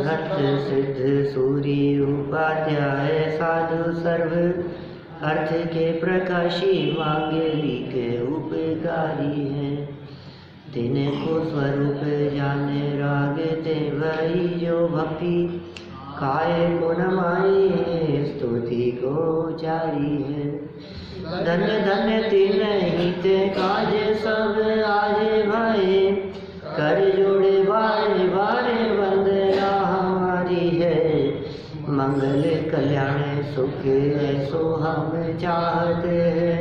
भट्ट सिद्ध सूर्य उपाध्याय साधु सर्व अर्थ के प्रकाशी मांगलिक उपकारी हैं। दिन को स्वरूप जाने रागते वही जो भक्ति काय को नमाए स्तुति को जारी है। धन्य धन्य तीन हित काज सब आज भाई कर जोड़े बारे बारे वंदना हमारी है। मंगल कल्याण सुख ऐसो हम चाहते हैं।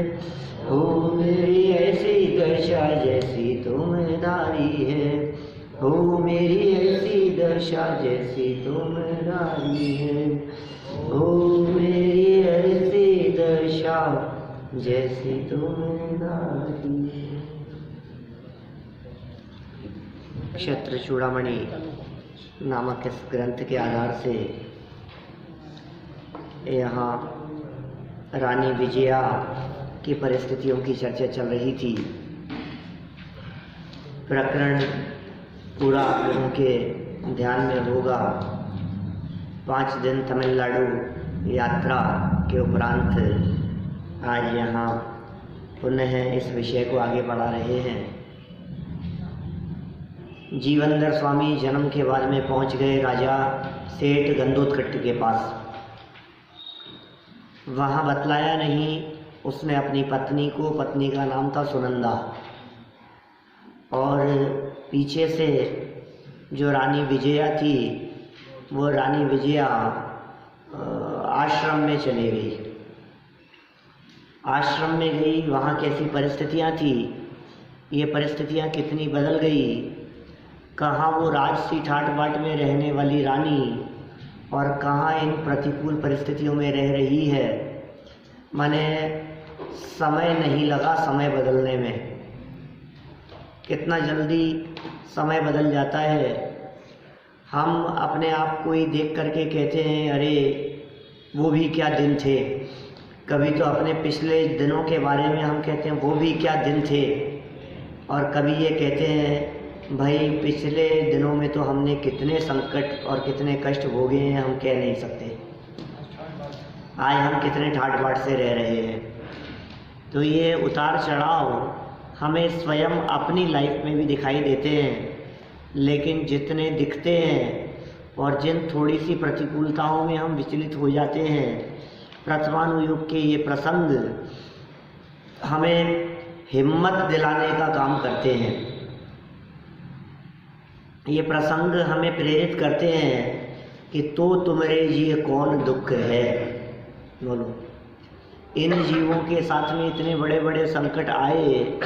हो मेरी ऐसी दशा जैसी तुम धारी है। हो मेरी ऐसी दशा जैसी तुम धारी है। हो मेरी ऐसी दशा जैसी तुम धारी है। क्षत्र चूड़ामणि नामक इस ग्रंथ के आधार से यहाँ रानी विजया की परिस्थितियों की चर्चा चल रही थी। प्रकरण पूरा आप लोगों के ध्यान में होगा। 5 दिन तमिलनाडु यात्रा के उपरांत आज यहाँ पुनः इस विषय को आगे बढ़ा रहे हैं। जीवनधर स्वामी जन्म के बाद में पहुँच गए राजा सेठ गंदोत्कट के पास। वहाँ बतलाया नहीं उसने अपनी पत्नी को, पत्नी का नाम था सुनंदा, और पीछे से जो रानी विजया थी वो रानी विजया आश्रम में चली गई। आश्रम में गई, वहाँ कैसी परिस्थितियाँ थी, ये परिस्थितियाँ कितनी बदल गई, कहाँ वो राजसी ठाट बाट में रहने वाली रानी और कहाँ इन प्रतिकूल परिस्थितियों में रह रही है। माने समय नहीं लगा समय बदलने में। कितना जल्दी समय बदल जाता है। हम अपने आप को ही देख करके कहते हैं अरे वो भी क्या दिन थे। कभी तो अपने पिछले दिनों के बारे में हम कहते हैं वो भी क्या दिन थे, और कभी ये कहते हैं भाई पिछले दिनों में तो हमने कितने संकट और कितने कष्ट भोगे हैं हम कह नहीं सकते। आज हम कितने ठाट बाट से रह रहे हैं। तो ये उतार चढ़ाव हमें स्वयं अपनी लाइफ में भी दिखाई देते हैं, लेकिन जितने दिखते हैं और जिन थोड़ी सी प्रतिकूलताओं में हम विचलित हो जाते हैं, प्रथमानुयुग के ये प्रसंग हमें हिम्मत दिलाने का काम करते हैं। ये प्रसंग हमें प्रेरित करते हैं कि तो तुम्हारे ये कौन दुख है। बोलो, इन जीवों के साथ में इतने बड़े बड़े संकट आए,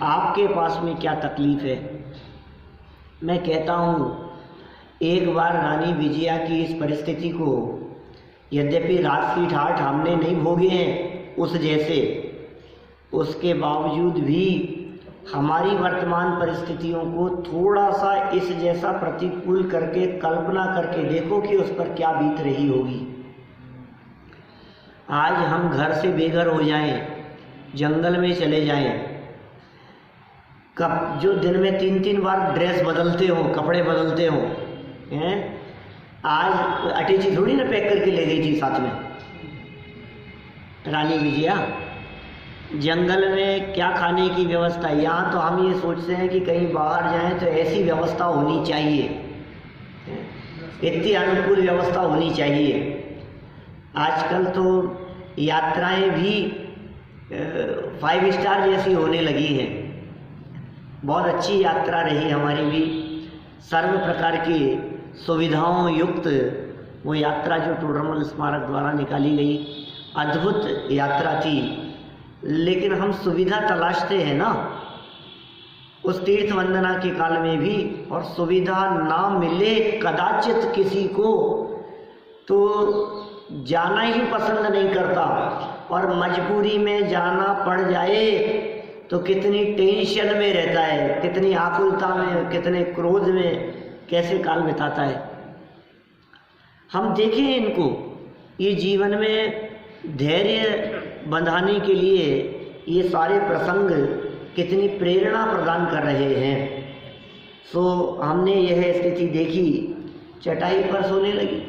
आपके पास में क्या तकलीफ है। मैं कहता हूँ एक बार रानी विजया की इस परिस्थिति को यद्यपि राजसी ठाठ हमने नहीं भोगे हैं उस जैसे, उसके बावजूद भी हमारी वर्तमान परिस्थितियों को थोड़ा सा इस जैसा प्रतिकूल करके कल्पना करके देखो कि उस पर क्या बीत रही होगी। आज हम घर से बेघर हो जाएं, जंगल में चले जाएं, कब जो दिन में 3-3 बार ड्रेस बदलते हो, कपड़े बदलते हो हैं। आज अटैची थोड़ी ना पैक करके ले गई थी साथ में रानी विजया। जंगल में क्या खाने की व्यवस्था, यहाँ तो हम ये सोचते हैं कि कहीं बाहर जाएं तो ऐसी व्यवस्था होनी चाहिए, इतनी अनुकूल व्यवस्था होनी चाहिए। आजकल तो यात्राएं भी 5 स्टार जैसी होने लगी हैं। बहुत अच्छी यात्रा रही हमारी भी, सर्व प्रकार की सुविधाओं युक्त वो यात्रा जो टोडरमल स्मारक द्वारा निकाली गई, अद्भुत यात्रा थी। लेकिन हम सुविधा तलाशते हैं ना उस तीर्थ वंदना के काल में भी, और सुविधा ना मिले कदाचित किसी को तो जाना ही पसंद नहीं करता, और मजबूरी में जाना पड़ जाए तो कितनी टेंशन में रहता है, कितनी आकुलता में, कितने क्रोध में कैसे काल बिताता है। हम देखें इनको, ये जीवन में धैर्य बंधाने के लिए ये सारे प्रसंग कितनी प्रेरणा प्रदान कर रहे हैं। सो हमने यह स्थिति देखी चटाई पर सोने लगी।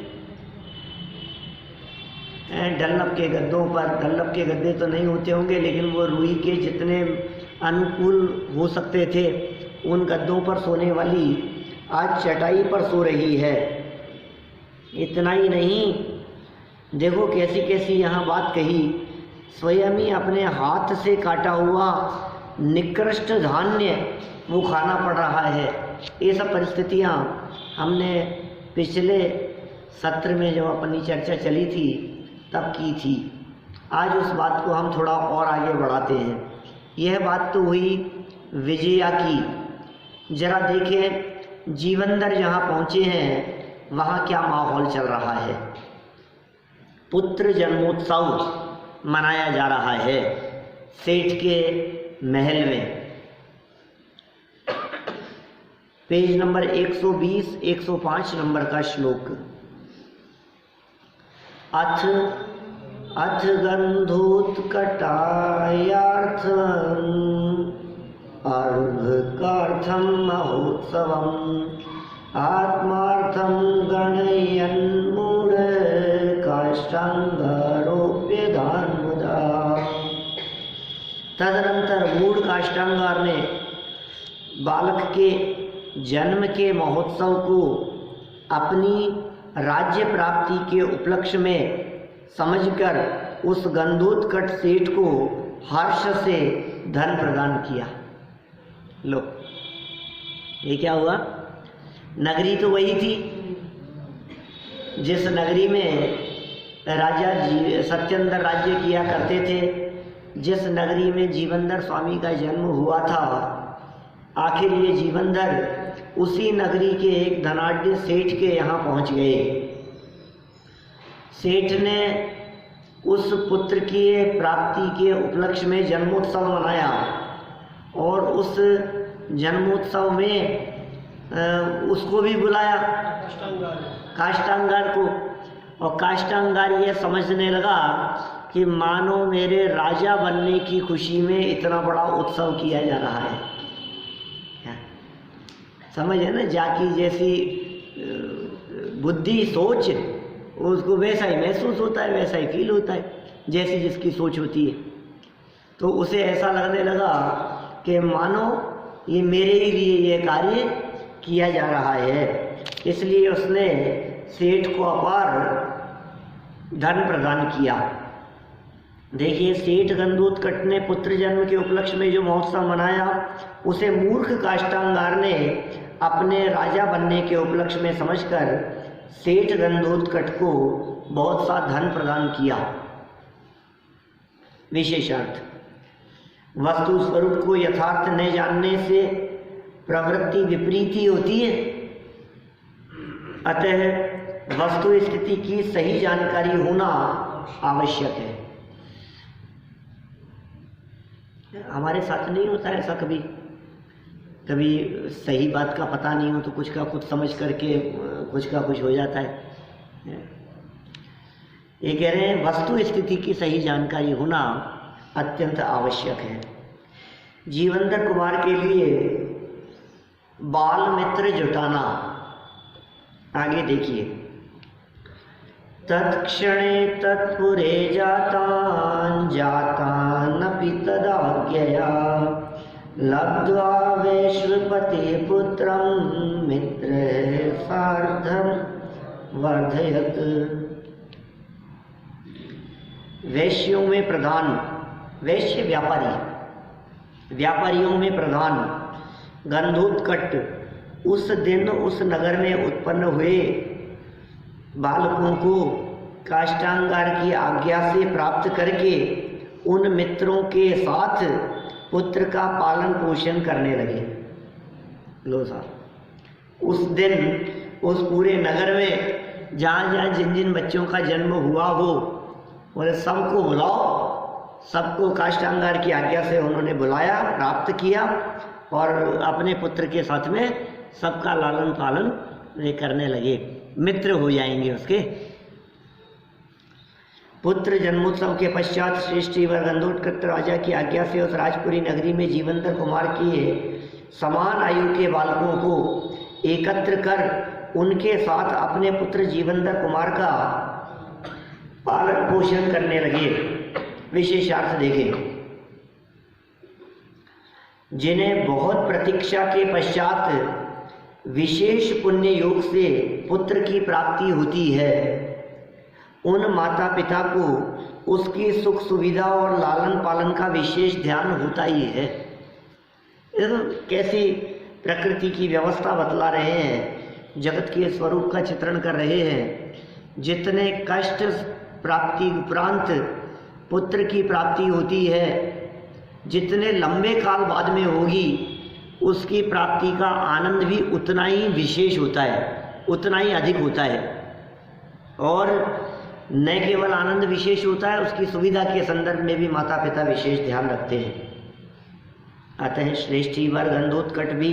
डल्लब के गद्दों पर, डल्लब के गद्दे तो नहीं होते होंगे, लेकिन वो रुई के जितने अनुकूल हो सकते थे उन गद्दों पर सोने वाली आज चटाई पर सो रही है। इतना ही नहीं, देखो कैसी कैसी यहाँ बात कही, स्वयं ही अपने हाथ से काटा हुआ निकृष्ट धान्य वो खाना पड़ रहा है। ये सब परिस्थितियाँ हमने पिछले सत्र में जब अपनी चर्चा चली थी तब की थी। आज उस बात को हम थोड़ा और आगे बढ़ाते हैं। यह बात तो हुई विजया की। जरा देखें जीवंदर जहाँ पहुँचे हैं वहाँ क्या माहौल चल रहा है। पुत्र जन्मोत्सव मनाया जा रहा है सेठ के महल में। पेज नंबर 120 105 नंबर का श्लोक। अथ गंधोत्कटायार्थम् अर्भकार्थं महोत्सवम् आत्मार्थं गणयन् मूढ़काष्ठांगारोप्यदान मुदा। तदनंतर मूढ़ काष्ठांगार ने बालक के जन्म के महोत्सव को अपनी राज्य प्राप्ति के उपलक्ष्य में समझकर उस गंधोत्कट सेठ को हर्ष से धन प्रदान किया। लो, ये क्या हुआ? नगरी तो वही थी जिस नगरी में राजा सत्येंद्र राज्य किया करते थे, जिस नगरी में जीवंदर स्वामी का जन्म हुआ था। आखिर ये जीवंदर उसी नगरी के एक धनाढ्य सेठ के यहाँ पहुँच गए। सेठ ने उस पुत्र की प्राप्ति के उपलक्ष्य में जन्मोत्सव मनाया और उस जन्मोत्सव में उसको भी बुलाया, काष्ठांगार को। और काष्ठांगार ये समझने लगा कि मानो मेरे राजा बनने की खुशी में इतना बड़ा उत्सव किया जा रहा है। समझ है ना, जाकी जैसी बुद्धि सोच उसको वैसा ही महसूस होता है, वैसा ही फील होता है जैसी जिसकी सोच होती है। तो उसे ऐसा लगने लगा कि मानो ये मेरे ही लिए ये कार्य किया जा रहा है। इसलिए उसने सेठ को अपार धन प्रदान किया। देखिए, सेठ गंधोत्कट ने पुत्र जन्म के उपलक्ष्य में जो महोत्सव मनाया उसे मूर्ख काष्ठांगार ने अपने राजा बनने के उपलक्ष्य में समझकर सेठ गंधोत्कट को बहुत सा धन प्रदान किया। विशेषार्थ, वस्तु स्वरूप को यथार्थ न जानने से प्रवृत्ति विपरीत ही होती है। अतः वस्तु स्थिति की सही जानकारी होना आवश्यक है। हमारे साथ नहीं होता है ऐसा, कभी कभी सही बात का पता नहीं हो तो कुछ का कुछ समझ करके कुछ का कुछ हो जाता है। ये कह रहे हैं वस्तु स्थिति की सही जानकारी होना अत्यंत आवश्यक है। जीवंदर कुमार के लिए बाल मित्र जुटाना। आगे देखिए, तत्क्षणे तत्पुरे जातान जातानपि तदाज्ञया लब्ध्वा वैश्वपति पुत्रं मित्र सार्धं वर्धयत्। वैश्यों में प्रधान, वैश्य व्यापारी, व्यापारियों में प्रधान गंधोत्कट उस दिन उस नगर में उत्पन्न हुए बालकों को काष्ठांगार की आज्ञा से प्राप्त करके उन मित्रों के साथ पुत्र का पालन पोषण करने लगे। लो साहब, उस दिन उस पूरे नगर में जहाँ जहाँ जिन जिन बच्चों का जन्म हुआ हो बोले सबको बुलाओ। सबको काष्ठांगार की आज्ञा से उन्होंने बुलाया, प्राप्त किया और अपने पुत्र के साथ में सबका लालन पालन वे करने लगे, मित्र हो जाएंगे उसके। पुत्र जन्मोत्सव के पश्चात श्रेष्ठी व गंधोत्कट राजा की आज्ञा से उस राजपुरी नगरी में जीवंदर कुमार की समान आयु के बालकों को एकत्र कर उनके साथ अपने पुत्र जीवंदर कुमार का पालन पोषण करने लगे। विशेषार्थ देखें, जिन्हें बहुत प्रतीक्षा के पश्चात विशेष पुण्य योग से पुत्र की प्राप्ति होती है, उन माता पिता को उसकी सुख सुविधा और लालन पालन का विशेष ध्यान होता ही है। कैसी प्रकृति की व्यवस्था बतला रहे हैं, जगत के स्वरूप का चित्रण कर रहे हैं। जितने कष्ट प्राप्ति उपरांत पुत्र की प्राप्ति होती है, जितने लंबे काल बाद में होगी, उसकी प्राप्ति का आनंद भी उतना ही विशेष होता है, उतना ही अधिक होता है। और न केवल आनंद विशेष होता है, उसकी सुविधा के संदर्भ में भी माता पिता विशेष ध्यान रखते हैं। अतः श्रेष्ठी वर गंधोत्कट भी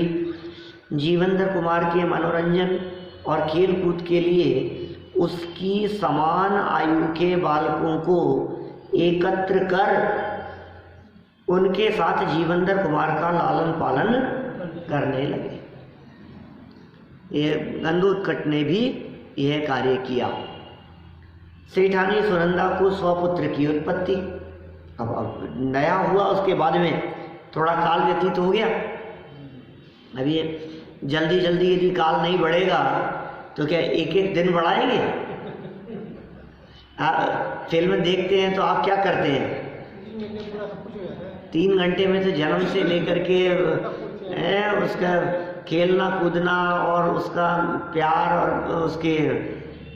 जीवंदर कुमार के मनोरंजन और खेल कूद के लिए उसकी समान आयु के बालकों को एकत्र कर उनके साथ जीवंदर कुमार का लालन पालन करने लगे। ये गंधोत्कट ने भी यह कार्य किया। सेठानी सुनंदा को स्वपुत्र की उत्पत्ति, अब नया हुआ, उसके बाद में थोड़ा काल व्यतीत हो गया। अभी जल्दी जल्दी यदि काल नहीं बढ़ेगा तो क्या एक एक दिन बढ़ाएंगे? आप फिल्म देखते हैं तो आप क्या करते हैं? 3 घंटे में तो जन्म से लेकर के उसका खेलना कूदना और उसका प्यार और उसके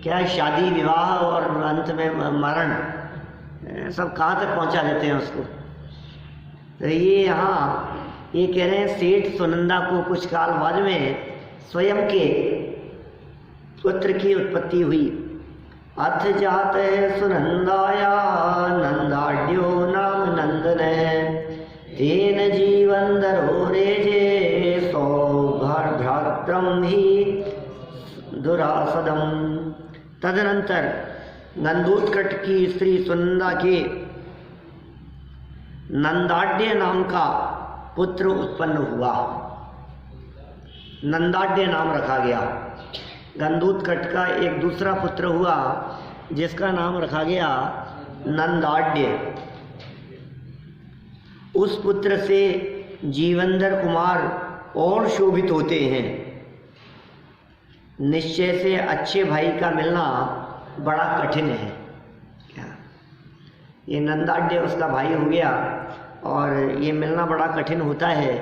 क्या शादी विवाह और अंत में मरण, सब कहाँ तक पहुँचा देते हैं उसको। तो ये यहाँ ये कह रहे हैं, सेठ सुनंदा को कुछ काल बाद में स्वयं के पुत्र की उत्पत्ति हुई। अथ जात है सुनंदाया नंदाड्यो नाम नंदन, तेन जीवंदरो रेजे सौभ्रात्रम ही दुरासदम। तदनंतर गंधोत्कट की स्त्री सुनंदा के नंदाड्य नाम का पुत्र उत्पन्न हुआ। नंदाड्य नाम रखा गया। गंधोत्कट का एक दूसरा पुत्र हुआ जिसका नाम रखा गया नंदाड्य। उस पुत्र से जीवंदर कुमार और शोभित होते हैं। निश्चय से अच्छे भाई का मिलना बड़ा कठिन है। क्या ये नंदाड्य उसका भाई हो गया और ये मिलना बड़ा कठिन होता है,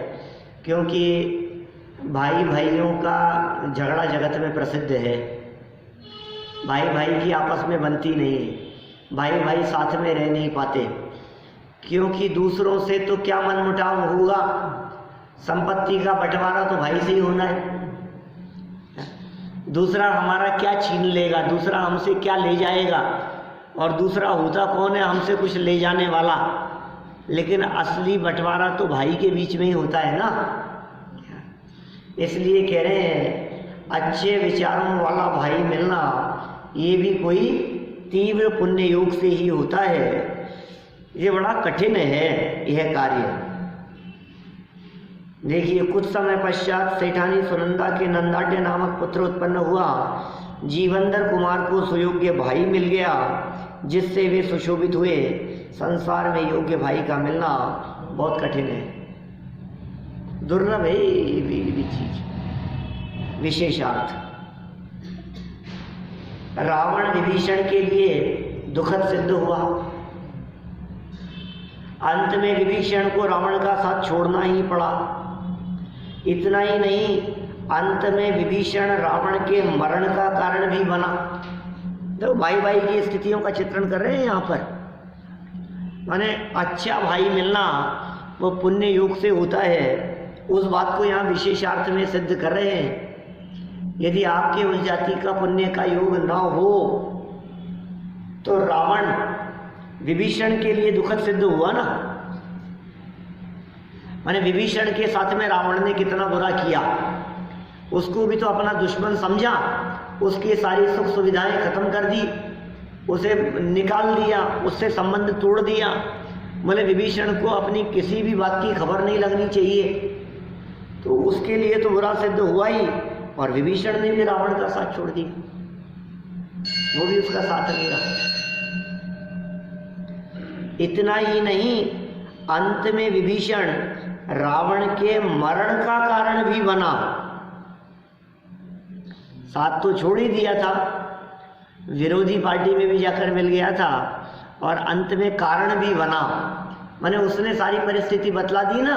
क्योंकि भाई भाइयों का झगड़ा जगत में प्रसिद्ध है। भाई भाई की आपस में बनती नहीं, भाई भाई साथ में रह नहीं पाते, क्योंकि दूसरों से तो क्या मनमुटाव होगा, संपत्ति का बंटवारा तो भाई से ही होना है। दूसरा हमारा क्या छीन लेगा, दूसरा हमसे क्या ले जाएगा, और दूसरा होता कौन है हमसे कुछ ले जाने वाला। लेकिन असली बंटवारा तो भाई के बीच में ही होता है ना। इसलिए कह रहे हैं अच्छे विचारों वाला भाई मिलना ये भी कोई तीव्र पुण्य योग से ही होता है। ये बड़ा कठिन है यह कार्य। देखिए, कुछ समय पश्चात सेठानी सुनंदा के नंदाड्य नामक पुत्र उत्पन्न हुआ। जीवंदर कुमार को सुयोग्य भाई मिल गया, जिससे वे सुशोभित हुए। संसार में योग्य भाई का मिलना बहुत कठिन है, दुर्लभ है ये चीज। विशेषार्थ, रावण विभीषण के लिए दुखद सिद्ध हुआ। अंत में विभीषण को रावण का साथ छोड़ना ही पड़ा। इतना ही नहीं, अंत में विभीषण रावण के मरण का कारण भी बना। तो भाई भाई की स्थितियों का चित्रण कर रहे हैं यहाँ पर। माने अच्छा भाई मिलना वो पुण्य योग से होता है, उस बात को यहाँ विशेषार्थ में सिद्ध कर रहे हैं। यदि आपके उस जाति का पुण्य का योग ना हो तो रावण विभीषण के लिए दुखद सिद्ध हुआ ना। माने विभीषण के साथ में रावण ने कितना बुरा किया, उसको भी तो अपना दुश्मन समझा, उसकी सारी सुख सुविधाएं खत्म कर दी, उसे निकाल दिया, उससे संबंध तोड़ दिया। बोले विभीषण को अपनी किसी भी बात की खबर नहीं लगनी चाहिए, तो उसके लिए तो बुरा सिद्ध हुआ ही। और विभीषण ने भी रावण का साथ छोड़ दिया, वो भी उसका साथ नहीं रहा। इतना ही नहीं, अंत में विभीषण रावण के मरण का कारण भी बना। साथ तो छोड़ ही दिया था, विरोधी पार्टी में भी जाकर मिल गया था, और अंत में कारण भी बना। माने उसने सारी परिस्थिति बतला दी ना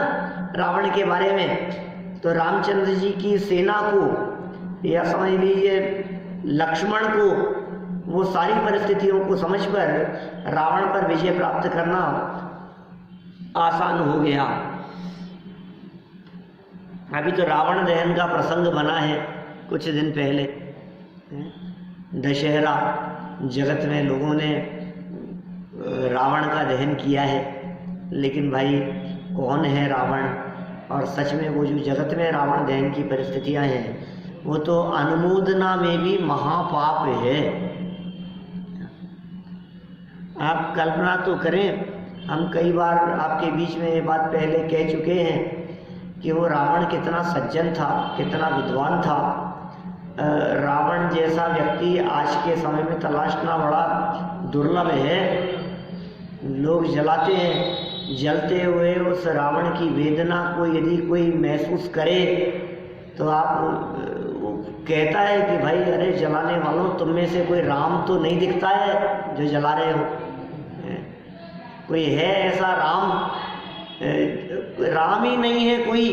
रावण के बारे में, तो रामचंद्र जी की सेना को या समझ लीजिए लक्ष्मण को वो सारी परिस्थितियों को समझकर रावण पर विजय प्राप्त करना आसान हो गया। अभी तो रावण दहन का प्रसंग बना है कुछ दिन पहले, दशहरा जगत में लोगों ने रावण का दहन किया है, लेकिन भाई कौन है रावण, और सच में वो जो जगत में रावण दहन की परिस्थितियां हैं वो तो अनुमोदना में भी महापाप है। आप कल्पना तो करें, हम कई बार आपके बीच में ये बात पहले कह चुके हैं कि वो रावण कितना सज्जन था, कितना विद्वान था। रावण जैसा व्यक्ति आज के समय में तलाशना बड़ा दुर्लभ है। लोग जलाते हैं, जलते हुए उस रावण की वेदना को यदि कोई महसूस करे तो आप कहता है कि भाई अरे जलाने वालों, तुम में से कोई राम तो नहीं दिखता है जो जला रहे हो? कोई है ऐसा राम? राम ही नहीं है कोई,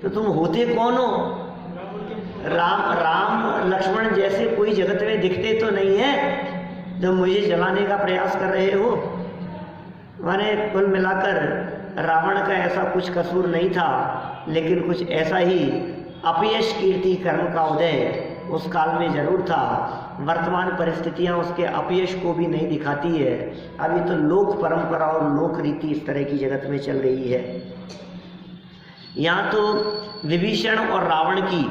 तो तुम होते कौन हो? राम लक्ष्मण जैसे कोई जगत में दिखते तो नहीं है जो मुझे जलाने का प्रयास कर रहे हो। माने कुल मिलाकर रावण का ऐसा कुछ कसूर नहीं था, लेकिन कुछ ऐसा ही अपयश कीर्ति कर्म का उदय उस काल में जरूर था। वर्तमान परिस्थितियां उसके अपयश को भी नहीं दिखाती है। अभी तो लोक परंपरा और लोक रीति इस तरह की जगत में चल रही है। यहाँ तो विभीषण और रावण की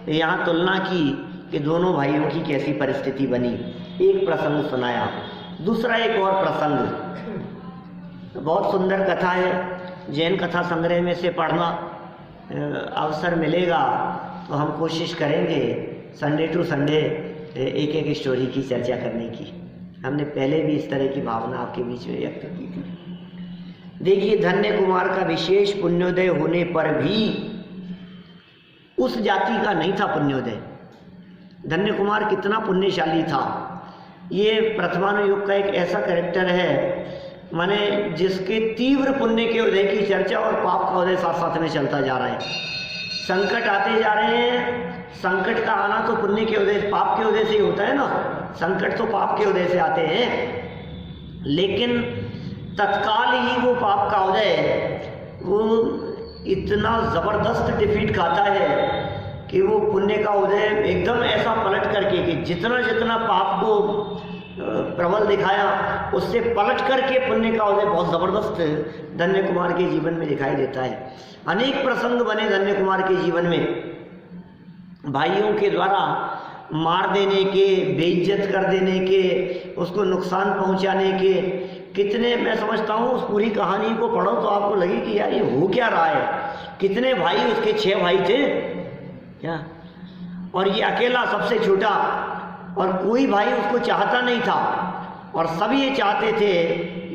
यहाँ तुलना की कि दोनों भाइयों की कैसी परिस्थिति बनी। एक प्रसंग सुनाया, दूसरा एक और प्रसंग। बहुत सुंदर कथा है, जैन कथा संग्रह में से पढ़ना अवसर मिलेगा तो हम कोशिश करेंगे संडे टू संडे एक एक स्टोरी की चर्चा करने की। हमने पहले भी इस तरह की भावना आपके बीच में व्यक्त की थी। देखिए, धन्य कुमार का विशेष पुण्योदय होने पर भी उस जाति का नहीं था पुण्योदय। धन्य कुमार कितना पुण्यशाली था। ये प्रथमानुयुग का एक ऐसा कैरेक्टर है, माने जिसके तीव्र पुण्य के उदय की चर्चा और पाप का उदय साथ साथ में चलता जा रहा है। संकट आते जा रहे हैं। संकट का आना तो पुण्य के उदय, पाप के उदय से ही होता है ना। संकट तो पाप के उदय से आते हैं, लेकिन तत्काल ही वो पाप का उदय वो इतना जबरदस्त डिफीट खाता है कि वो पुण्य का उदय एकदम ऐसा पलट करके कि जितना जितना पाप को प्रबल दिखाया उससे पलट करके पुण्य का उदय बहुत जबरदस्त धन्य कुमार के जीवन में दिखाई देता है। अनेक प्रसंग बने धन्य कुमार के जीवन में, भाइयों के द्वारा मार देने के, बेइज्जत कर देने के, उसको नुकसान पहुंचाने के। कितने, मैं समझता हूँ उस पूरी कहानी को पढ़ो तो आपको लगे कि यार ये हो क्या रहा है। कितने भाई, उसके 6 भाई थे क्या, और ये अकेला सबसे छोटा, और कोई भाई उसको चाहता नहीं था, और सब ये चाहते थे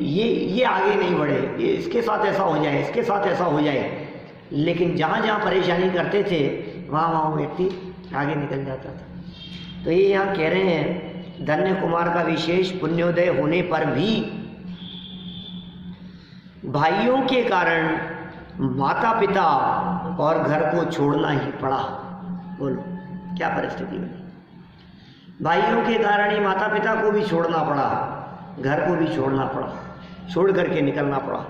ये आगे नहीं बढ़े, ये इसके साथ ऐसा हो जाए, इसके साथ ऐसा हो जाए। लेकिन जहाँ जहाँ परेशानी करते थे वहाँ वहाँ वो व्यक्ति आगे निकल जाता था। तो ये यहाँ कह रहे हैं, धन्य कुमार का विशेष पुण्योदय होने पर भी भाइयों के कारण माता पिता और घर को छोड़ना ही पड़ा। बोलो क्या परिस्थिति बनी। भाइयों के कारण ही माता पिता को भी छोड़ना पड़ा, घर को भी छोड़ना पड़ा, छोड़ करके निकलना पड़ा।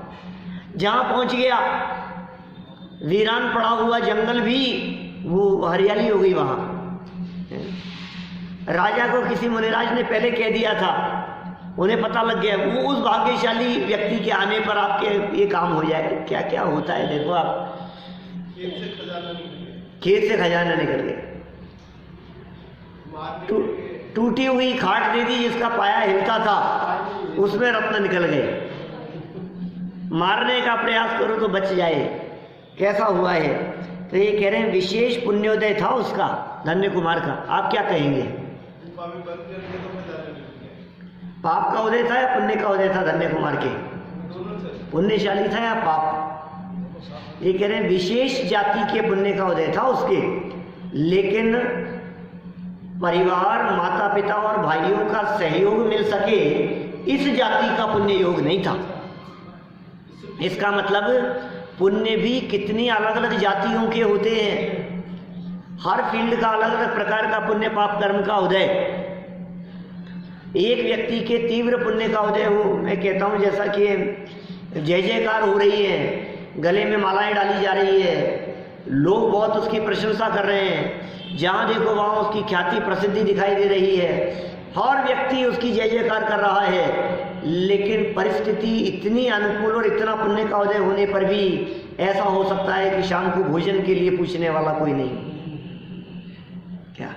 जहाँ पहुँच गया वीरान पड़ा हुआ जंगल भी वो हरियाली हो गई। वहाँ राजा को किसी मुनिराज ने पहले कह दिया था, उन्हें पता लग गया। वो उस भाग्यशाली व्यक्ति के आने पर आपके ये काम हो जाए। क्या क्या होता है देखो आप, खेत से खजाना निकल गया, टूटी हुई खाट दे दी जिसका पाया हिलता था, उसमें रत्न निकल गए। मारने का प्रयास करो तो बच जाए। कैसा हुआ है तो ये कह रहे हैं विशेष पुण्योदय था उसका, धन्य कुमार का। आप क्या कहेंगे? पाप का उदय था या पुण्य का उदय था धन्य कुमार के? पुण्यशाली था या पाप? ये कह रहे हैं विशेष जाति के पुण्य का उदय था उसके, लेकिन परिवार, माता पिता और भाइयों का सहयोग मिल सके इस जाति का पुण्य योग नहीं था। इसका मतलब पुण्य भी कितनी अलग अलग जातियों के होते हैं, हर फील्ड का अलग अलग प्रकार का पुण्य पाप कर्म का उदय। एक व्यक्ति के तीव्र पुण्य का उदय हो, मैं कहता हूँ जैसा कि जय जयकार हो रही है, गले में मालाएं डाली जा रही है, लोग बहुत उसकी प्रशंसा कर रहे हैं, जहाँ देखो वहाँ उसकी ख्याति प्रसिद्धि दिखाई दे रही है, हर व्यक्ति उसकी जय जयकार कर रहा है, लेकिन परिस्थिति इतनी अनुकूल और इतना पुण्य का उदय होने पर भी ऐसा हो सकता है कि शाम को भोजन के लिए पूछने वाला कोई नहीं। क्या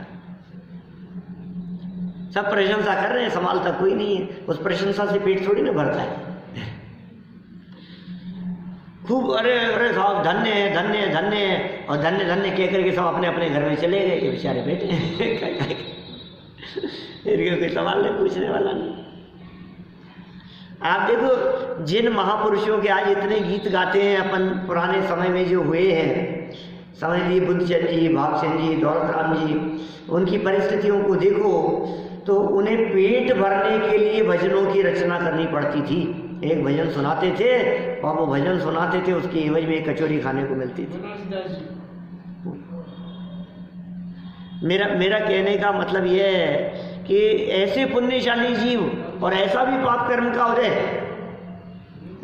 सब प्रशंसा कर रहे हैं, संभालता कोई नहीं है। उस प्रशंसा से पेट थोड़ी ना भरता है। खूब अरे अरे साहब धन्य है, धन्य है, धन्य है, और धन्य धन्य कह करके सब अपने अपने घर में चले गए। ये बेचारे बेटे इनके कोई सवाल नहीं, पूछने वाला नहीं। आप देखो जिन महापुरुषों के आज इतने गीत गाते हैं अपन पुराने समय में जो हुए हैं, समझ लीजिए बुद्धचंद जी, भागचंद जी, दौलत राम जी, उनकी परिस्थितियों को देखो तो उन्हें पेट भरने के लिए भजनों की रचना करनी पड़ती थी। एक भजन सुनाते थे और वो भजन सुनाते थे, उसकी एवज में एक कचौरी खाने को मिलती थी। मेरा कहने का मतलब यह है कि ऐसे पुण्यशाली जीव और ऐसा भी पाप कर्म का उदय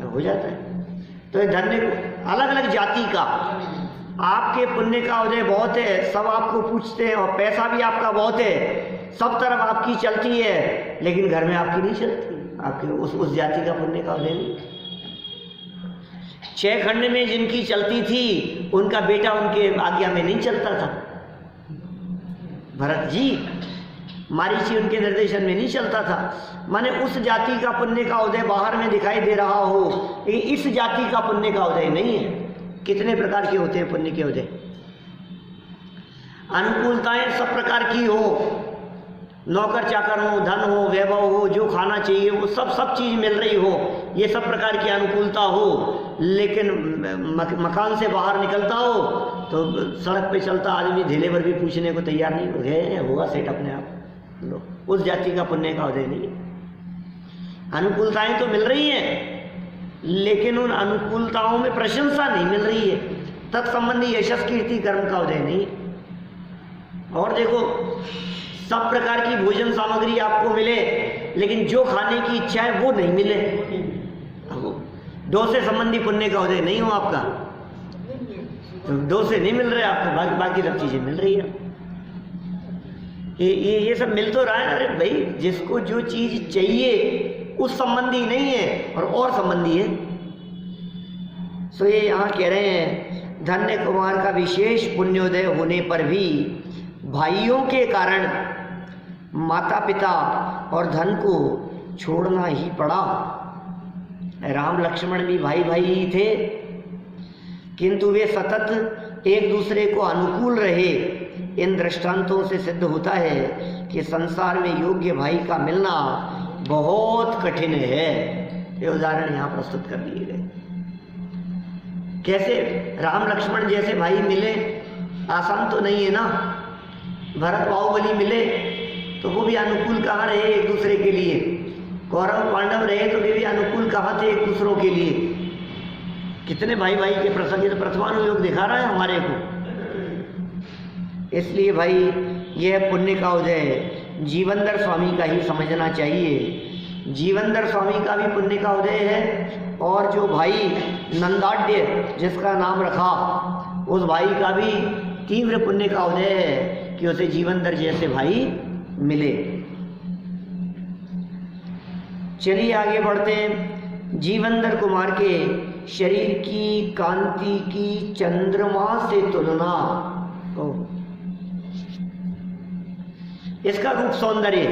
हो जाता है। तो धन्य अलग अलग जाति का आपके पुण्य का उदय बहुत है, सब आपको पूछते हैं, और पैसा भी आपका बहुत है, सब तरफ आपकी चलती है, लेकिन घर में आपकी नहीं चलती। आपके उस जाति का पुण्य का उदय नहीं। 6 खंड में जिनकी चलती थी उनका बेटा उनके आज्ञा में नहीं चलता था। भरत जी, मारीची उनके निर्देशन में नहीं चलता था। माने उस जाति का पुण्य का उदय बाहर में दिखाई दे रहा हो, लेकिन इस जाति का पुण्य का उदय नहीं है। कितने प्रकार के होते हैं पुण्य के उदय? अनुकूलताएं सब प्रकार की हो, नौकर चाकर हो, धन हो, वैभव हो, जो खाना चाहिए वो सब चीज मिल रही हो, ये सब प्रकार की अनुकूलता हो, लेकिन मकान से बाहर निकलता हो तो सड़क पे चलता आदमी धेले पर भी पूछने को तैयार नहीं हो गए, होगा सेठ अपने आप। उस जाति का पुण्य का उदय नहीं। अनुकूलताएं तो मिल रही हैं, लेकिन उन अनुकूलताओं में प्रशंसा नहीं मिल रही है, तत्संबंधी यशस कीर्ति कर्म का उदय नहीं। और देखो सब प्रकार की भोजन सामग्री आपको मिले, लेकिन जो खाने की इच्छा है वो नहीं मिले, दो से संबंधी पुण्य का उदय नहीं हो आपका, तो दो से नहीं मिल रहे आपको, बाकी सब चीजें मिल रही है। ये सब मिल तो रहा है। अरे भाई, जिसको जो चीज चाहिए उस संबंधी नहीं है और संबंधी है। सो ये यहाँ कह रहे हैं धन्य कुमार का विशेष पुण्योदय होने पर भी भाइयों के कारण माता पिता और धन को छोड़ना ही पड़ा। राम लक्ष्मण भी भाई भाई ही थे, किंतु वे सतत एक दूसरे को अनुकूल रहे। इन दृष्टांतों से सिद्ध होता है कि संसार में योग्य भाई का मिलना बहुत कठिन है। ये उदाहरण यहाँ प्रस्तुत कर दिए गए। कैसे राम लक्ष्मण जैसे भाई मिले, आसान तो नहीं है ना। भरत बाहुबली मिले तो वो भी अनुकूल कहाँ रहे एक दूसरे के लिए, कौरव पांडव रहे तो वे भी अनुकूल कहाँ थे एक दूसरों के लिए। कितने भाई भाई के प्रसंग, ये तो प्रथमानुयोग दिखा रहा है हमारे को। इसलिए भाई यह पुण्य का उदय जीवनधर स्वामी का ही समझना चाहिए। जीवनधर स्वामी का भी पुण्य का उदय है, और जो भाई नंदाढ्य जिसका नाम रखा उस भाई का भी तीव्र पुण्य का उदय है कि उसे जीवनधर जैसे भाई मिले। चलिए आगे बढ़ते हैं। जीवनधर कुमार के शरीर की कांति की चंद्रमा से तुलना, इसका रूप सौंदर्य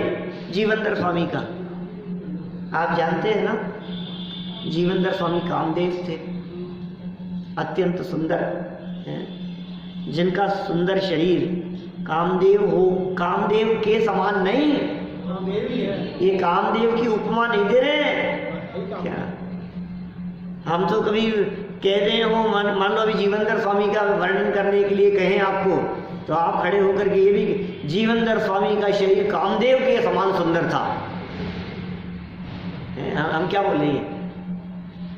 जीवनधर स्वामी का आप जानते हैं ना। जीवनधर स्वामी कामदेव थे, अत्यंत सुंदर है। जिनका सुंदर शरीर कामदेव हो, कामदेव के समान नहीं, ये कामदेव की उपमा नहीं दे रहे हैं क्या? हम तो कभी कहते हैं वो मान लो अभी जीवनधर स्वामी का वर्णन करने के लिए कहें आपको, तो आप खड़े होकर के ये भी, जीवनधर स्वामी का शरीर कामदेव के समान सुंदर था, हम क्या बोलेंगे?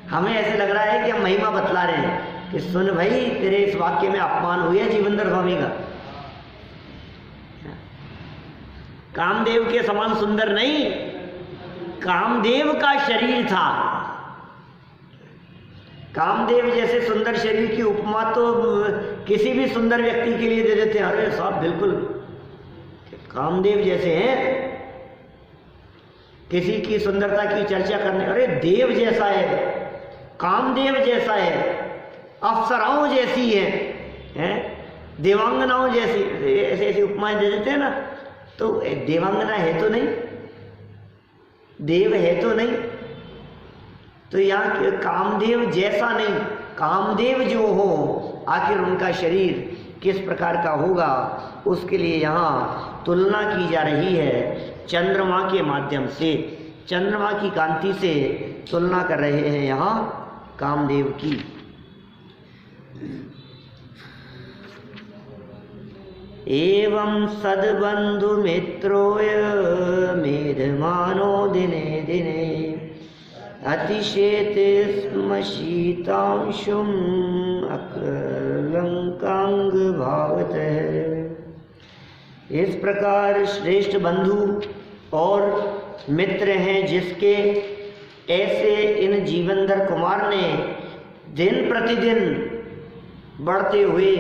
हमें ऐसे लग रहा है कि हम महिमा बतला रहे हैं कि सुन भाई, तेरे इस वाक्य में अपमान हुआ जीवनधर स्वामी का। कामदेव के समान सुंदर नहीं, कामदेव का शरीर था। कामदेव जैसे सुंदर शरीर की उपमा तो किसी भी सुंदर व्यक्ति के लिए दे देते हैं। अरे साहब बिल्कुल कामदेव जैसे हैं, किसी की सुंदरता की चर्चा करने, अरे देव जैसा है, कामदेव जैसा है, अप्सराओं जैसी है, देवांगनाओं जैसी, ऐसे ऐसी उपमाएं दे देते हैं ना। तो देवांगना है तो नहीं, देव है तो नहीं, तो यहाँ कामदेव जैसा नहीं, कामदेव जो हो, आखिर उनका शरीर किस प्रकार का होगा, उसके लिए यहाँ तुलना की जा रही है चंद्रमा के माध्यम से, चंद्रमा की कांति से तुलना कर रहे हैं यहाँ कामदेव की। एवं सद्बंधु मित्रोय मेधमानो दिने दिने अतिशेते स्म शीतांशुम अकलंकांग भावतः। इस प्रकार श्रेष्ठ बंधु और मित्र हैं जिसके, ऐसे इन जीवनधर कुमार ने दिन प्रतिदिन बढ़ते हुए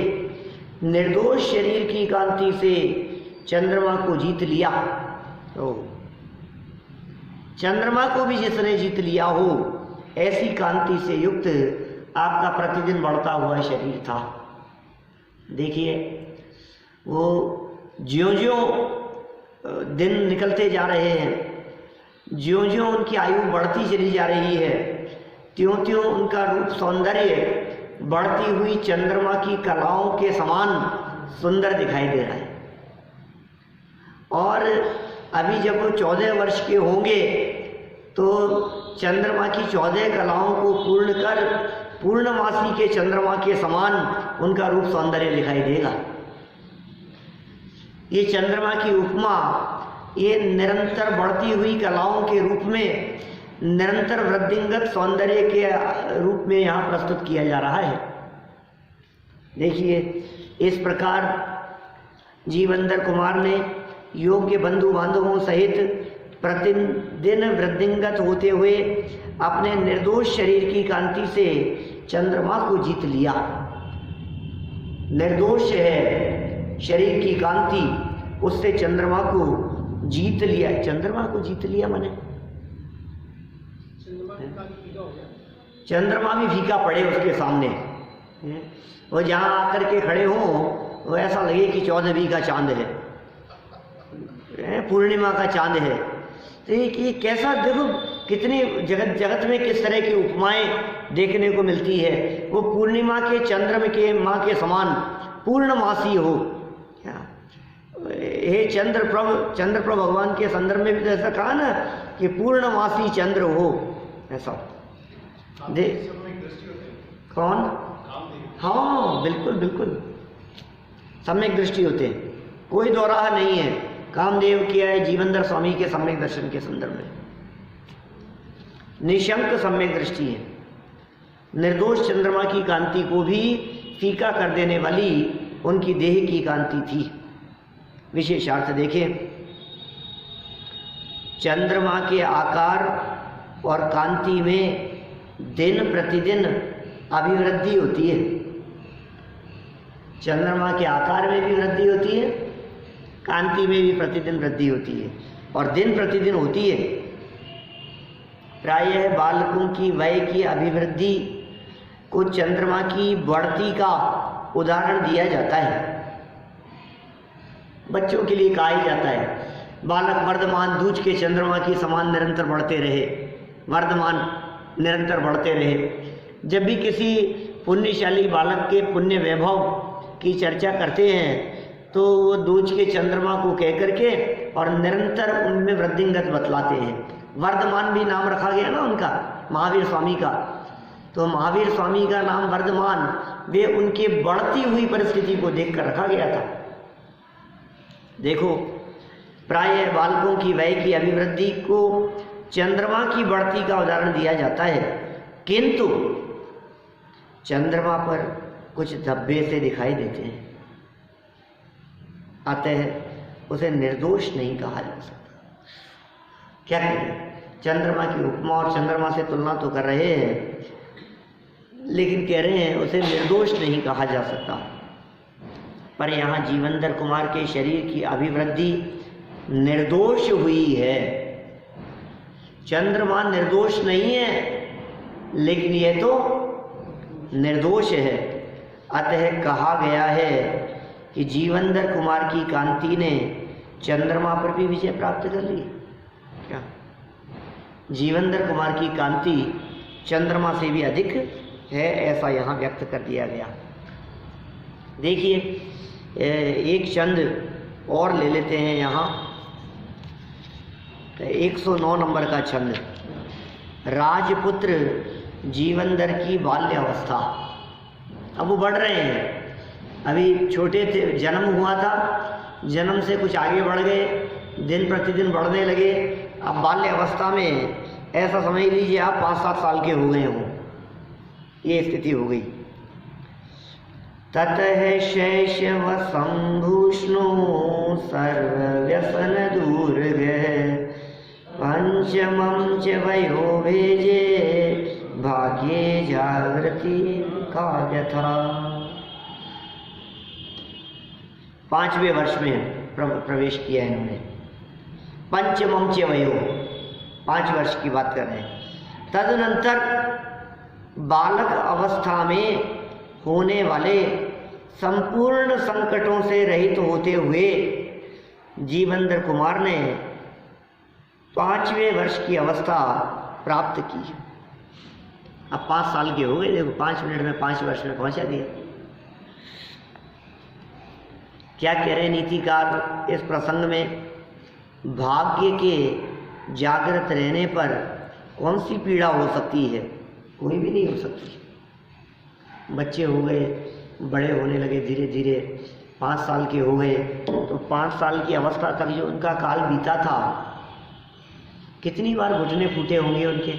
निर्दोष शरीर की कांति से चंद्रमा को जीत लिया। तो चंद्रमा को भी जिसने जीत लिया हो, ऐसी कांति से युक्त आपका प्रतिदिन बढ़ता हुआ शरीर था। देखिए वो ज्यों-ज्यों दिन निकलते जा रहे हैं, ज्यों-ज्यों उनकी आयु बढ़ती चली जा रही है, त्यों-त्यों उनका रूप सौंदर्य बढ़ती हुई चंद्रमा की कलाओं के समान सुंदर दिखाई दे रहा है। और अभी जब वो 14 वर्ष के होंगे तो चंद्रमा की 14 कलाओं को पूर्ण कर पूर्णमासी के चंद्रमा के समान उनका रूप सौंदर्य दिखाई देगा। ये चंद्रमा की उपमा ये निरंतर बढ़ती हुई कलाओं के रूप में, निरंतर वृद्धिंगत सौंदर्य के रूप में यहाँ प्रस्तुत किया जा रहा है। देखिए इस प्रकार जीवनधर कुमार ने योग्य बंधु बांधवों सहित प्रतिदिन वृद्धिंगत होते हुए अपने निर्दोष शरीर की कांति से चंद्रमा को जीत लिया। निर्दोष है शरीर की कांति, उससे चंद्रमा को जीत लिया। चंद्रमा को जीत लिया माने चंद्रमा भी फीका पड़े उसके सामने। वो जहाँ आकर के खड़े हों वो ऐसा लगे कि 14वीं का चांद है, पूर्णिमा का चांद है। तो ये कैसा, देखो कितनी जगत में किस तरह की उपमाएं देखने को मिलती है। वो पूर्णिमा के चंद्रमा के माँ के समान पूर्णमासी हो। हे चंद्रप्रभ भगवान के संदर्भ में भी तो ऐसा कहा ना कि पूर्णमासी चंद्र हो, ऐसा दे कौन? हाँ बिल्कुल बिल्कुल, सम्यक दृष्टि होते हैं, कोई दोराहा नहीं है। कामदेव किया है जीवनधर स्वामी के सम्यक दर्शन के संदर्भ में, निशंक सम्यक दृष्टि है। निर्दोष चंद्रमा की कांति को भी फीका कर देने वाली उनकी देह की कांति थी। विशेषार्थ देखें, चंद्रमा के आकार और कांति में दिन प्रतिदिन अभिवृद्धि होती है। चंद्रमा के आकार में भी वृद्धि होती है, कांति में भी प्रतिदिन वृद्धि होती है, और दिन प्रतिदिन होती है। प्रायः बालकों की वय की अभिवृद्धि को चंद्रमा की बढ़ती का उदाहरण दिया जाता है। बच्चों के लिए कहा ही जाता है, बालक वर्धमान दूज के चंद्रमा की समान निरंतर बढ़ते रहे, वर्धमान निरंतर बढ़ते रहे। जब भी किसी पुण्यशाली बालक के पुण्य वैभव की चर्चा करते हैं तो वो दूज के चंद्रमा को कह करके और निरंतर उनमें वृद्धिंगत बतलाते हैं। वर्धमान भी नाम रखा गया ना उनका, महावीर स्वामी का। तो महावीर स्वामी का नाम वर्धमान वे उनके बढ़ती हुई परिस्थिति को देखकर रखा गया था। देखो, प्राय बालकों की वय की अभिवृद्धि को चंद्रमा की बढ़ती का उदाहरण दिया जाता है, किंतु चंद्रमा पर कुछ धब्बे से दिखाई देते हैं, अतः उसे निर्दोष नहीं कहा जा सकता। क्या करें, चंद्रमा की उपमा और चंद्रमा से तुलना तो कर रहे हैं, लेकिन कह रहे हैं उसे निर्दोष नहीं कहा जा सकता। पर यहाँ जीवनधर कुमार के शरीर की अभिवृद्धि निर्दोष हुई है। चंद्रमा निर्दोष नहीं है, लेकिन यह तो निर्दोष है। अतः कहा गया है कि जीवनधर कुमार की कांति ने चंद्रमा पर भी विजय प्राप्त कर ली। क्या जीवनधर कुमार की कांति चंद्रमा से भी अधिक है, ऐसा यहाँ व्यक्त कर दिया गया। देखिए, एक चंद और ले लेते हैं यहाँ, 109 नंबर का छंद, राजपुत्र जीवनधर की बाल्यावस्था। अब वो बढ़ रहे हैं, अभी छोटे थे, जन्म हुआ था, जन्म से कुछ आगे बढ़ गए, दिन प्रतिदिन बढ़ने लगे। अब बाल्यावस्था में ऐसा समझ लीजिए आप 5-7 साल के हो गए हों, ये स्थिति हो गई। ततः शैशव संभूष्णो सर्वव्यसन दूर गए, पंचमं च वयो भेजे भाग्ये जागृति का यथा। 5वें वर्ष में प्रवेश किया इन्होंने। पंचमं च वयो, 5 वर्ष की बात कर रहे हैं। तदनंतर बालक अवस्था में होने वाले संपूर्ण संकटों से रहित होते हुए जीवनधर कुमार ने 5वें वर्ष की अवस्था प्राप्त की। अब 5 साल के हो गए, देखो 5 मिनट में 5 वर्ष में पहुंचा दिया। क्या कह रहे नीतिकार इस प्रसंग में? भाग्य के जागृत रहने पर कौन सी पीड़ा हो सकती है? कोई भी नहीं हो सकती। बच्चे हो गए, बड़े होने लगे, धीरे धीरे 5 साल के हो गए, तो 5 साल की अवस्था तक जो उनका काल बीता था, कितनी बार घुटने फूटे होंगे उनके,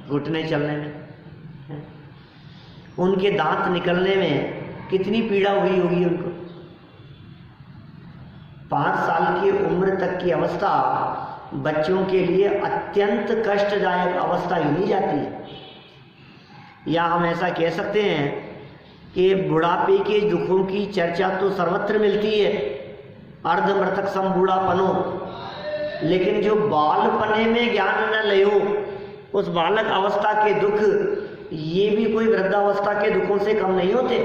घुटने चलने में, उनके दांत निकलने में कितनी पीड़ा हुई होगी उनको। 5 साल की उम्र तक की अवस्था बच्चों के लिए अत्यंत कष्टदायक अवस्था ही नहीं जाती है। या हम ऐसा कह सकते हैं कि बुढ़ापे के दुखों की चर्चा तो सर्वत्र मिलती है, अर्धमृतक सम बूढ़ापनो, लेकिन जो बालपने में ज्ञान न लयो, उस बालक अवस्था के दुख, ये भी कोई वृद्धावस्था के दुखों से कम नहीं होते।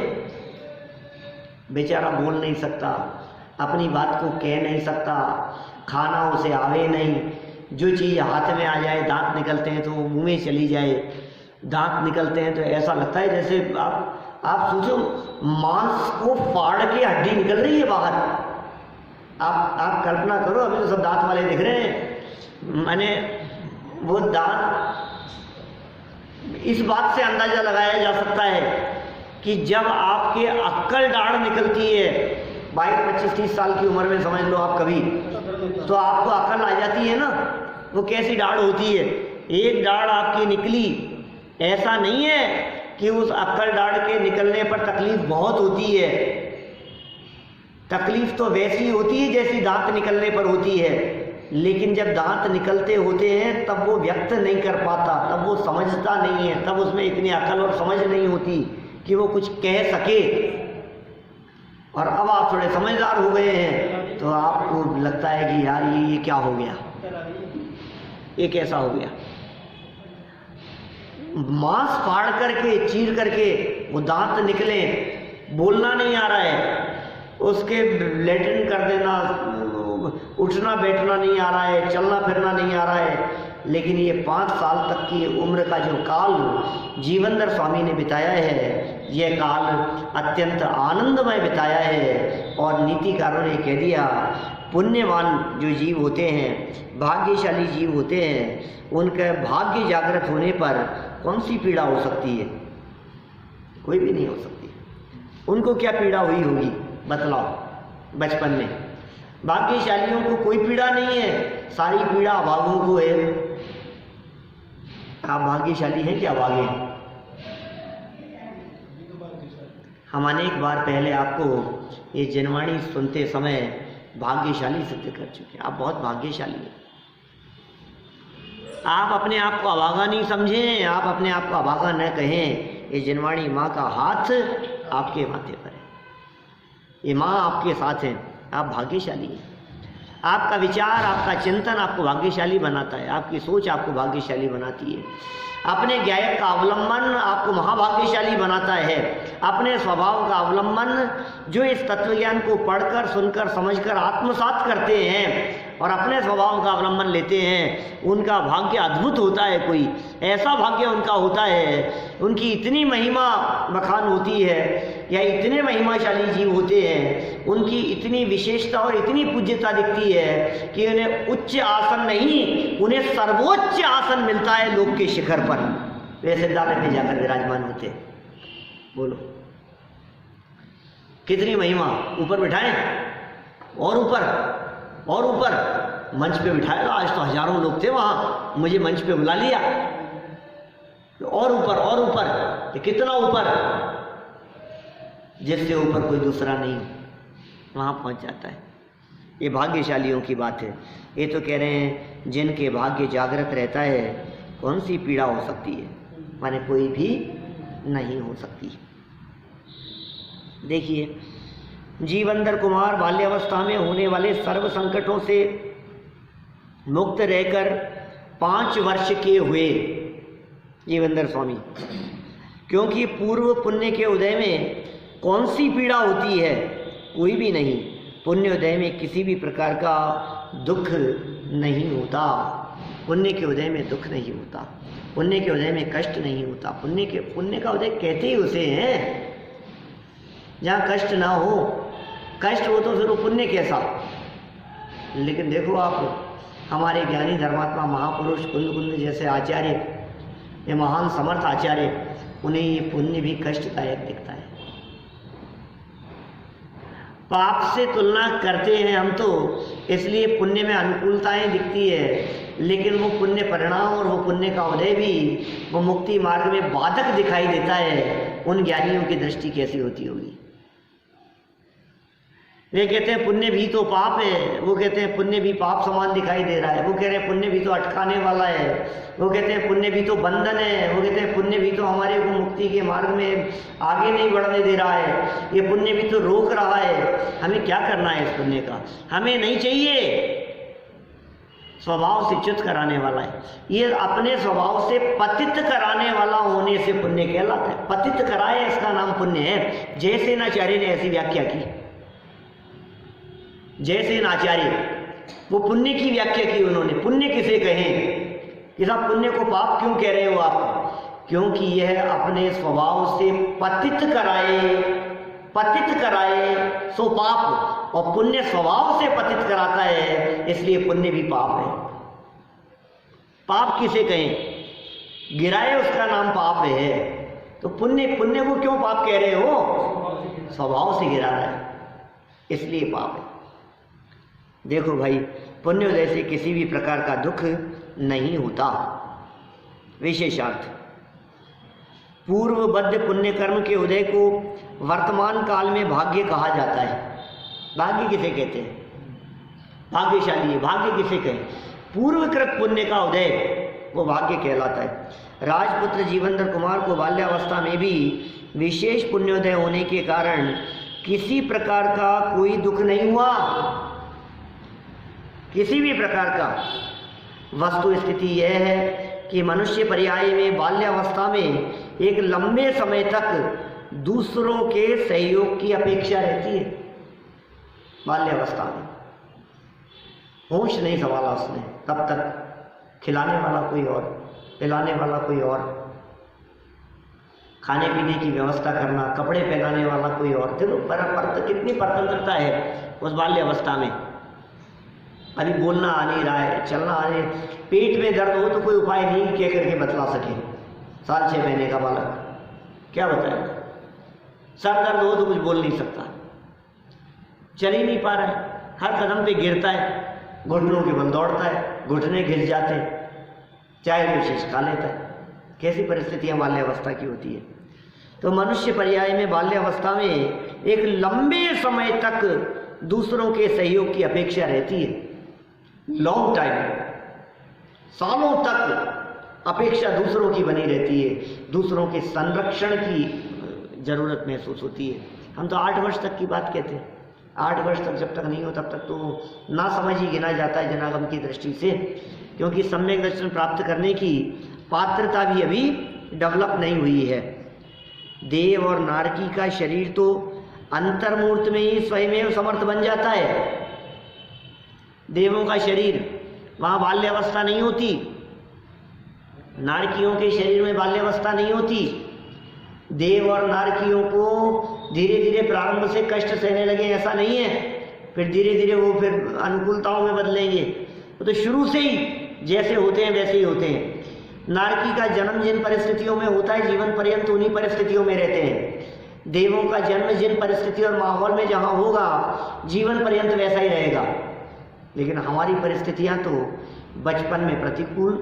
बेचारा बोल नहीं सकता, अपनी बात को कह नहीं सकता, खाना उसे आवे नहीं, जो चीज़ हाथ में आ जाए, दांत निकलते हैं तो वो मुँह में चली जाए, दांत निकलते हैं तो ऐसा लगता है जैसे आप सोचो मांस को फाड़ के हड्डी निकल रही है बाहर। आप कल्पना करो, अभी तो सब दांत वाले दिख रहे हैं, मैंने वो दांत, इस बात से अंदाजा लगाया जा सकता है कि जब आपके अक्कल दाढ़ निकलती है 22-25-30 साल की उम्र में, समझ लो आप कभी, तो आपको अक्ल आ जाती है ना, वो कैसी दाढ़ होती है। एक दाढ़ आपकी निकली, ऐसा नहीं है कि उस अक्ल दाढ़ के निकलने पर तकलीफ बहुत होती है। तकलीफ तो वैसी होती है जैसी दांत निकलने पर होती है, लेकिन जब दांत निकलते होते हैं तब वो व्यक्त नहीं कर पाता, तब वो समझता नहीं है, तब उसमें इतनी अकल और समझ नहीं होती कि वो कुछ कह सके। और अब आप थोड़े समझदार हो गए हैं तो आपको लगता है कि यार ये क्या हो गया, ये कैसा हो गया। मांस फाड़ करके, चीर करके वो दांत निकले, बोलना नहीं आ रहा है, उसके लेटरिन कर देना, उठना बैठना नहीं आ रहा है, चलना फिरना नहीं आ रहा है, लेकिन ये 5 साल तक की उम्र का जो काल जीवनधर स्वामी ने बिताया है, यह काल अत्यंत आनंदमय बिताया है। और नीतिकारों ने कह दिया, पुण्यवान जो जीव होते हैं, भाग्यशाली जीव होते हैं, उनके भाग्य जागृत होने पर कौन सी पीड़ा हो सकती है? कोई भी नहीं हो सकती। उनको क्या पीड़ा हुई होगी बतलाओ बचपन में? भाग्यशालियों को कोई पीड़ा नहीं है, सारी पीड़ा अभागों को है। आप भाग्यशाली हैं क्या अभागे हैं? हम अनेक बार पहले आपको ये जनवाणी सुनते समय भाग्यशाली सिद्ध कर चुके हैं। आप बहुत भाग्यशाली हैं। आप अपने आप को अभागा नहीं समझें, आप अपने आप को अभागा न कहें। ये जनवाणी माँ का हाथ आपके माथे पर है, ये माँ आपके साथ है, आप भाग्यशाली हैं। आपका विचार, आपका चिंतन आपको भाग्यशाली बनाता है, आपकी सोच आपको भाग्यशाली बनाती है। अपने ज्ञायक का अवलंबन आपको महाभाग्यशाली बनाता है। अपने स्वभाव का अवलंबन जो इस तत्वज्ञान को पढ़कर, सुनकर, समझकर आत्मसात करते हैं और अपने स्वभाव का अवलंबन लेते हैं, उनका भाग्य अद्भुत होता है। कोई ऐसा भाग्य उनका होता है, उनकी इतनी महिमा बखान होती है, या इतने महिमाशाली जीव होते हैं, उनकी इतनी विशेषता और इतनी पूज्यता दिखती है कि उन्हें उच्च आसन नहीं, उन्हें सर्वोच्च आसन मिलता है लोक के शिखर पर। वे सिद्धार्थ में जाकर विराजमान होते हैं। बोलो कितनी महिमा! ऊपर बिठाएं और ऊपर और ऊपर, मंच पे बिठाएगा। आज तो हजारों लोग थे वहाँ, मुझे मंच पे बुला लिया। और ऊपर, ये कितना ऊपर! जिससे ऊपर कोई दूसरा नहीं वहाँ पहुँच जाता है। ये भाग्यशालियों की बात है। ये तो कह रहे हैं जिनके भाग्य जागृत रहता है, कौन सी पीड़ा हो सकती है? माने कोई भी नहीं हो सकती। देखिए, जीवंदर कुमार बाल्यावस्था में होने वाले सर्व संकटों से मुक्त रहकर 5 वर्ष के हुए जीवंदर स्वामी, क्योंकि पूर्व पुण्य के उदय में कौन सी पीड़ा होती है? कोई भी नहीं। पुण्योदय में किसी भी प्रकार का दुख नहीं होता। पुण्य के उदय में दुख नहीं होता, पुण्य के उदय में कष्ट नहीं होता। पुण्य का उदय कहते ही उसे हैं जहाँ कष्ट ना हो। कष्ट हो तो फिर वो पुण्य कैसा? लेकिन देखो आप, हमारे ज्ञानी धर्मात्मा महापुरुष कुंद जैसे आचार्य, ये महान समर्थ आचार्य, उन्हें ये पुण्य भी कष्टदायक दिखता है। पाप से तुलना करते हैं हम तो, इसलिए पुण्य में अनुकूलताएं दिखती है, लेकिन वो पुण्य परिणाम और वो पुण्य का उदय भी वो मुक्ति मार्ग में बाधक दिखाई देता है। उन ज्ञानियों की दृष्टि कैसी होती होगी? वे कहते हैं पुण्य भी तो पाप है, वो कहते हैं पुण्य भी पाप समान दिखाई दे रहा है। वो कह रहे हैं पुण्य भी तो अटकाने वाला है, वो कहते हैं पुण्य भी तो बंधन है, वो कहते हैं पुण्य भी तो हमारे को मुक्ति के मार्ग में आगे नहीं बढ़ने दे रहा है, ये पुण्य भी तो रोक रहा है। हमें क्या करना है इस पुण्य का? हमें नहीं चाहिए। स्वभाव से च्युत कराने वाला है ये, अपने स्वभाव से पतित कराने वाला होने से पुण्य कहलाता है। पतित कराए इसका नाम पुण्य है। जयसेनाचार्य ने ऐसी व्याख्या की। जयसेनाचार्य वो पुण्य की व्याख्या की उन्होंने। पुण्य किसे कहें कि साहब पुण्य को पाप क्यों कह रहे हो आप? क्योंकि यह अपने स्वभाव से पतित कराए सो पाप, और पुण्य स्वभाव से पतित कराता है, इसलिए पुण्य भी पाप है। पाप किसे कहें? गिराए उसका नाम पाप है। तो पुण्य को क्यों पाप कह रहे हो? स्वभाव से गिरा रहा है, इसलिए पाप है। देखो भाई, पुण्योदय से किसी भी प्रकार का दुख नहीं होता। विशेषार्थ, पूर्वबद्ध पुण्य कर्म के उदय को वर्तमान काल में भाग्य कहा जाता है। भाग्य किसे कहते हैं? भाग्यशाली है। भाग्य किसे कहें? पूर्वकृत पुण्य का उदय वो भाग्य कहलाता है। राजपुत्र जीवंदर कुमार को बाल्यावस्था में भी विशेष पुण्योदय होने के कारण किसी प्रकार का कोई दुख नहीं हुआ। किसी भी प्रकार का। वस्तु स्थिति यह है कि मनुष्य पर्याय में बाल्यावस्था में एक लंबे समय तक दूसरों के सहयोग की अपेक्षा रहती है। बाल्यावस्था में होश नहीं संभाला उसने, तब तक खिलाने वाला कोई और, पिलाने वाला कोई और, खाने पीने की व्यवस्था करना, कपड़े पहनाने वाला कोई और। देखो कितनी स्वतंत्रता है उस बाल्य अवस्था में। अभी बोलना आ नहीं रहा है, चलना आ नहीं, पेट में दर्द हो तो कोई उपाय नहीं कह करके बतला सके। 6.5 महीने का बालक क्या बताएगा? सर दर्द हो तो कुछ बोल नहीं सकता, चल ही नहीं पा रहा है, हर कदम पे गिरता है, घुटनों के बल दौड़ता है, घुटने घिस जाते हैं, चाय में शीश खा लेता है। कैसी परिस्थितियां बाल्यावस्था की होती है। तो मनुष्य पर्याय में बाल्यावस्था में एक लंबे समय तक दूसरों के सहयोग की अपेक्षा रहती है। लॉन्ग टाइम, सालों तक अपेक्षा दूसरों की बनी रहती है, दूसरों के संरक्षण की जरूरत महसूस होती है। हम तो 8 वर्ष तक की बात कहते हैं। 8 वर्ष तक जब तक नहीं हो तब तक तो ना समझ ही गिना जाता है जनागम की दृष्टि से, क्योंकि सम्यक दर्शन प्राप्त करने की पात्रता भी अभी डेवलप नहीं हुई है। देव और नारकी का शरीर तो अंतर्मूर्त में ही स्वयं समर्थ बन जाता है। देवों का शरीर, वहाँ बाल्यावस्था नहीं होती, नारकियों के शरीर में बाल्यावस्था नहीं होती। देव और नारकियों को धीरे धीरे प्रारंभ से कष्ट सहने लगे ऐसा नहीं है, फिर धीरे धीरे वो फिर अनुकूलताओं में बदलेंगे। वो तो शुरू से ही जैसे होते हैं वैसे ही होते हैं। नारकी का जन्म जिन परिस्थितियों में होता है जीवन पर्यंत उन्हीं परिस्थितियों में रहते हैं। देवों का जन्म जिन परिस्थिति और माहौल में जहाँ होगा जीवन पर्यंत वैसा ही रहेगा। लेकिन हमारी परिस्थितियाँ तो बचपन में प्रतिकूल,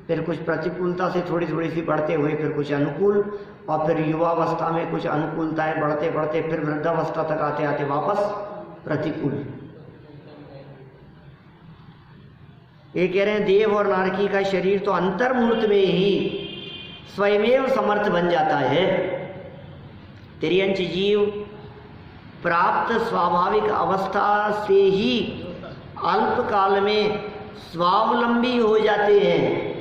फिर कुछ प्रतिकूलता से थोड़ी थोड़ी सी बढ़ते हुए फिर कुछ अनुकूल, और फिर युवावस्था में कुछ अनुकूलताएं बढ़ते बढ़ते फिर वृद्धावस्था तक आते आते वापस प्रतिकूल। ये कह रहे हैं देव और नारकी का शरीर तो अंतर्मुहूर्त में ही स्वयमेव समर्थ बन जाता है। तिर्यंच जीव प्राप्त स्वाभाविक अवस्था से ही अल्पकाल में स्वावलंबी हो जाते हैं।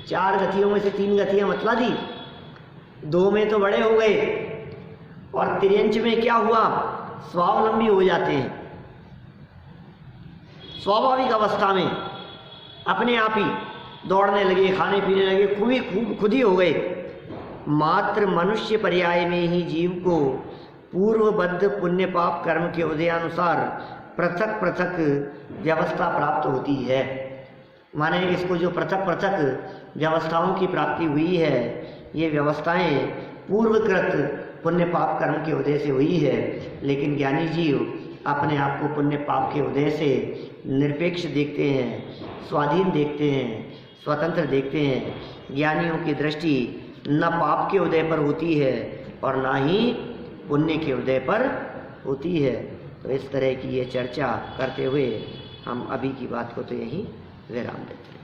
4 गतियों में से 3 गतियां बतला दी, 2 में तो बड़े हो गए, और तिर्यंच में क्या हुआ? स्वावलंबी हो जाते हैं। स्वाभाविक अवस्था में अपने आप ही दौड़ने लगे, खाने पीने लगे, खुद ही हो गए। मात्र मनुष्य पर्याय में ही जीव को पूर्वबद्ध पुण्य पाप कर्म के उदयानुसार पृथक पृथक व्यवस्था प्राप्त होती है। माने इसको जो पृथक पृथक व्यवस्थाओं की प्राप्ति हुई है, ये व्यवस्थाएं पूर्वकृत पुण्य पाप कर्म के उदय से हुई है। लेकिन ज्ञानी जीव अपने आप को पुण्य पाप के उदय से निरपेक्ष देखते हैं, स्वाधीन देखते हैं, स्वतंत्र देखते हैं। ज्ञानियों की दृष्टि न पाप के उदय पर होती है और ना ही पुण्य के उदय पर होती है। तो इस तरह की ये चर्चा करते हुए हम अभी की बात को तो यहीं विराम देते हैं।